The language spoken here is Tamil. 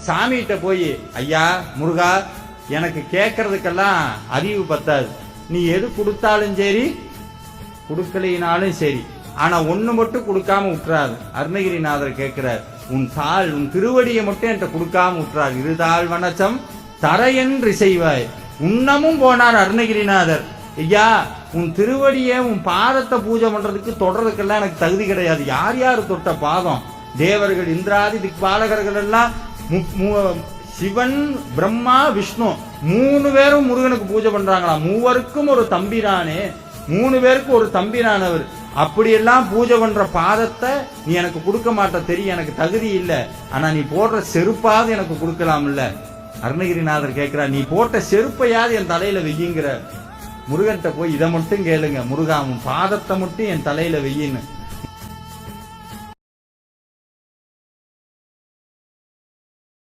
சாமிகிட்ட போய், ஐயா முருகா, எனக்கு கேட்கறதுக்கெல்லாம் அறிவு பத்தாது, நீ எது கொடுத்தாலும் சரி கொடுக்கலினாலும் சரி, ஆனா ஒண்ணு மட்டும் கொடுக்காம விட்டுறாது. அருணகிரிநாதர் கேட்கிறார், உன் தாள் உன் திருவடியை மட்டும் என்கிட்ட கொடுக்காம விட்டுறாரு. இருதாள் வனச்சம் தரையென்று செய்வாய். உன்னமும் போனார் அருணகிரிநாதர். ஐயா, உன் திருவடியை உன் பாதத்தை பூஜை பண்றதுக்கு தொடறதுக்கெல்லாம் எனக்கு தகுதி கிடையாது. யார் யார் தொட்ட பாதம்? தேவர்கள், இந்திராதி திக்பாலகர்கள் எல்லாம், சிவன், பிரம்மா, விஷ்ணு 3 பேரும் முருகனுக்கு பூஜை பண்றாங்களா. மூவருக்கும் ஒரு தம்பிரானே, 3 பேருக்கு ஒரு தம்பிரானவர். அப்படியெல்லாம் பூஜை பண்ற பாதத்தை நீ எனக்கு கொடுக்க மாட்ட, தெரியும், எனக்கு தகுதி இல்லை. ஆனா நீ போடுற செருப்பாவது எனக்கு கொடுக்கலாம் இல்ல. அருணகிரிநாதர் கேட்கிறார், நீ போட்ட செருப்பையாவது என் தலையில வெய்யுங்கிற. முருகன்கிட்ட போய் இதை மட்டும் கேளுங்க, முருகா உன் பாதத்தை மட்டும் என் தலையில வெய்யின்னு.